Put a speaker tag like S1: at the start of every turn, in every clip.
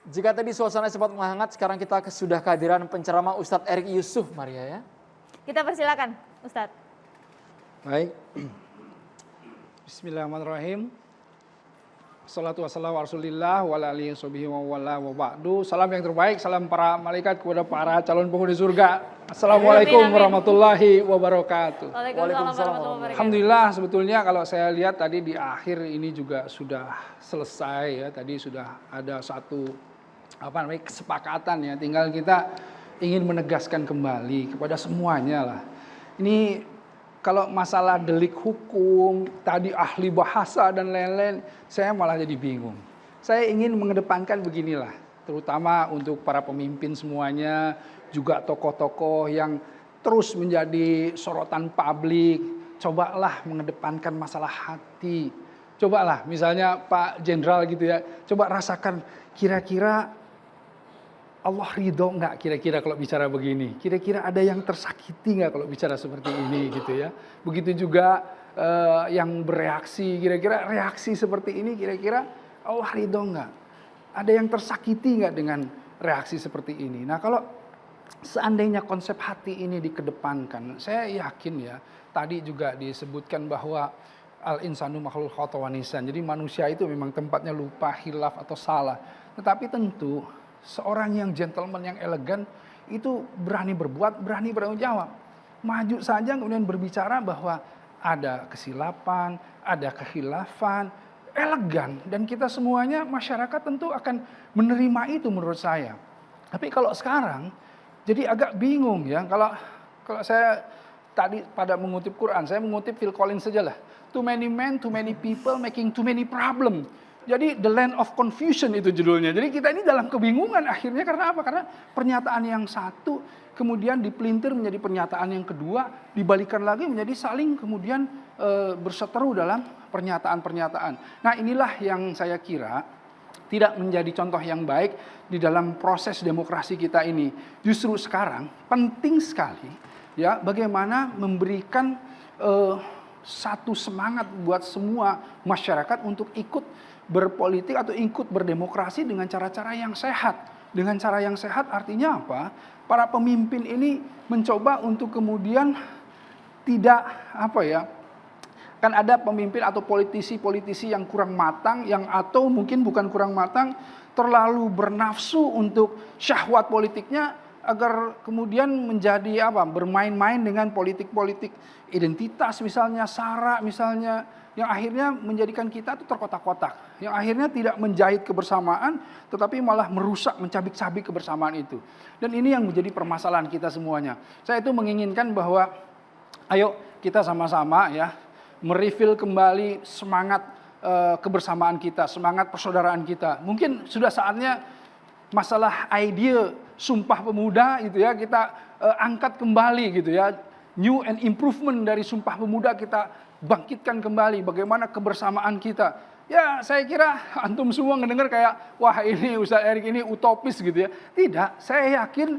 S1: Jika tadi suasana sempat menghangat, sekarang kita sudah kehadiran penceramah Ustadz Erik Yusuf, Maria ya.
S2: Kita persilakan, Ustadz.
S3: Baik. Bismillahirrahmanirrahim. Assalatu wassalamu ala Rasulillah wa ala alihi wa wala wa ba'du. Salam yang terbaik, salam para malaikat kepada para calon penghuni surga. Assalamualaikum warahmatullahi wabarakatuh.
S2: Waalaikumsalam warahmatullahi wabarakatuh.
S3: Alhamdulillah, sebetulnya kalau saya lihat tadi di akhir ini juga sudah selesai ya. Tadi sudah ada satu kesepakatan ya. Tinggal kita ingin menegaskan kembali kepada semuanya lah. Ini kalau masalah delik hukum, tadi ahli bahasa dan lain-lain, saya malah jadi bingung. Saya ingin mengedepankan beginilah, terutama untuk para pemimpin semuanya, juga tokoh-tokoh yang terus menjadi sorotan publik, cobalah mengedepankan masalah hati. Cobalah misalnya Pak Jenderal gitu ya, coba rasakan kira-kira Allah ridho nggak kira-kira kalau bicara begini? Kira-kira ada yang tersakiti nggak kalau bicara seperti ini gitu ya? Begitu juga yang bereaksi, kira-kira reaksi seperti ini kira-kira Allah ridho nggak? Ada yang tersakiti nggak dengan reaksi seperti ini? Nah kalau seandainya konsep hati ini dikedepankan, saya yakin ya tadi juga disebutkan bahwa al-insanu makhluk khata wa nisan. Jadi manusia itu memang tempatnya lupa, hilaf atau salah. Tetapi tentu seorang yang gentleman, yang elegan, itu berani berbuat, berani bertanggung jawab. Maju saja kemudian berbicara bahwa ada kesilapan, ada kehilafan, elegan. Dan kita semuanya, masyarakat tentu akan menerima itu menurut saya. Tapi kalau sekarang, jadi agak bingung ya. Kalau saya tadi pada mengutip Quran, saya mengutip Phil Collins saja lah. Too many men, too many people, making too many problem. Jadi the land of confusion itu judulnya. Jadi kita ini dalam kebingungan akhirnya karena apa? Karena pernyataan yang satu kemudian dipelintir menjadi pernyataan yang kedua, dibalikan lagi menjadi saling kemudian berseteru dalam pernyataan-pernyataan. Nah inilah yang saya kira tidak menjadi contoh yang baik di dalam proses demokrasi kita ini. Justru sekarang penting sekali ya bagaimana memberikan satu semangat buat semua masyarakat untuk ikut berpolitik atau ikut berdemokrasi dengan cara-cara yang sehat. Dengan cara yang sehat artinya apa? Para pemimpin ini mencoba untuk kemudian tidak kan ada pemimpin atau politisi-politisi yang kurang matang, yang atau mungkin bukan kurang matang, terlalu bernafsu untuk syahwat politiknya agar kemudian menjadi bermain-main dengan politik-politik identitas misalnya, sara misalnya, yang akhirnya menjadikan kita itu terkotak-kotak, yang akhirnya tidak menjahit kebersamaan, tetapi malah merusak, mencabik-cabik kebersamaan itu. Dan ini yang menjadi permasalahan kita semuanya. Saya itu menginginkan bahwa, ayo kita sama-sama ya, merefill kembali semangat kebersamaan kita, semangat persaudaraan kita. Mungkin sudah saatnya masalah ide Sumpah Pemuda itu ya, kita angkat kembali gitu ya. New and improvement dari Sumpah Pemuda kita bangkitkan kembali bagaimana kebersamaan kita. Ya saya kira antum semua ngedenger kayak wah ini Ustadz Erik ini utopis gitu ya. Tidak, saya yakin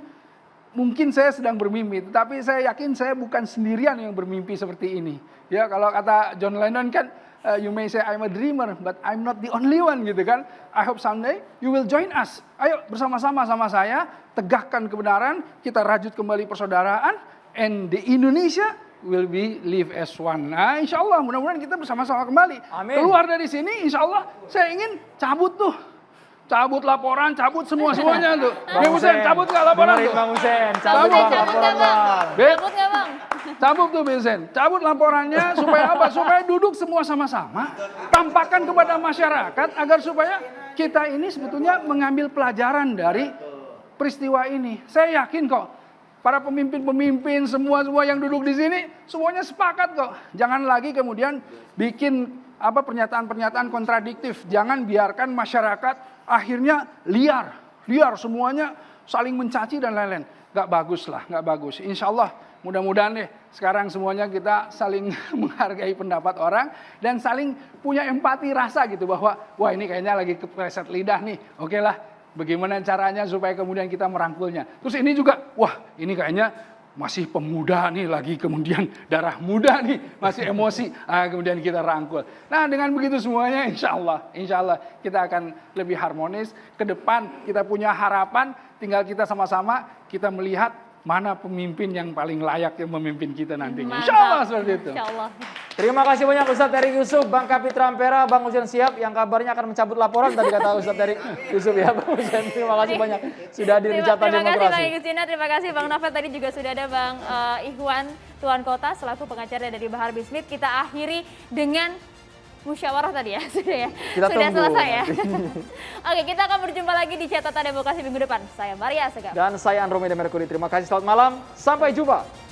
S3: mungkin saya sedang bermimpi, tetapi saya yakin saya bukan sendirian yang bermimpi seperti ini. Ya kalau kata John Lennon kan you may say I'm a dreamer but I'm not the only one gitu kan. I hope someday you will join us. Ayo bersama-sama sama saya tegakkan kebenaran, kita rajut kembali persaudaraan and the Indonesia will be live as one. Nah, insya Allah mudah-mudahan kita bersama-sama kembali.
S1: Amin.
S3: Keluar dari sini, insya Allah saya ingin cabut laporan, cabut semuanya tuh. Bang Hussein, cabut nggak laporan tuh?
S1: Bang Hussein,
S2: Cabut nggak bang? Cabut nggak bang?
S3: Cabut tuh Bang Hussein, cabut laporannya supaya apa? Supaya duduk semua sama-sama, tampakkan kepada masyarakat agar supaya kita ini sebetulnya mengambil pelajaran dari peristiwa ini. Saya yakin kok. Para pemimpin-pemimpin semua yang duduk di sini semuanya sepakat kok. Jangan lagi kemudian bikin pernyataan-pernyataan kontradiktif. Jangan biarkan masyarakat akhirnya liar semuanya saling mencaci dan lain-lain. Gak bagus lah, gak bagus. Insya Allah mudah-mudahan deh sekarang semuanya kita saling menghargai pendapat orang dan saling punya empati rasa gitu bahwa wah ini kayaknya lagi kepleset lidah nih. Oke lah. Bagaimana caranya supaya kemudian kita merangkulnya. Terus ini juga, wah ini kayaknya masih pemuda nih, lagi kemudian darah muda nih, masih emosi, kemudian kita rangkul. Nah dengan begitu semuanya insya Allah kita akan lebih harmonis. Ke depan kita punya harapan, tinggal kita sama-sama kita melihat mana pemimpin yang paling layak yang memimpin kita nantinya. Insya Allah seperti itu.
S2: Insya Allah.
S1: Terima kasih banyak Ustadz Erik Yusuf, Bang Kapitra Ampera, Bang Husain Shihab yang kabarnya akan mencabut laporan tadi kata Ustadz Erik Yusuf ya Bang Husain. Terima kasih banyak sudah hadir di Carta
S2: Terima kasih Bang
S1: Demokrasi.
S2: Igustina, terima kasih Bang Novel. Tadi juga sudah ada Bang Ikhwan Tuan Kota selaku pengacara dari Bahar Bismith. Kita akhiri dengan musyawarah tadi ya, sudah ya.
S1: Kita
S2: sudah
S1: tunggu
S2: selesai ya.
S1: nanti.
S2: Oke, kita akan berjumpa lagi di Catatan Demokrasi minggu depan. Saya Maria Segaf.
S1: Dan saya Andromeda Mercury. Terima kasih, selamat malam, sampai jumpa.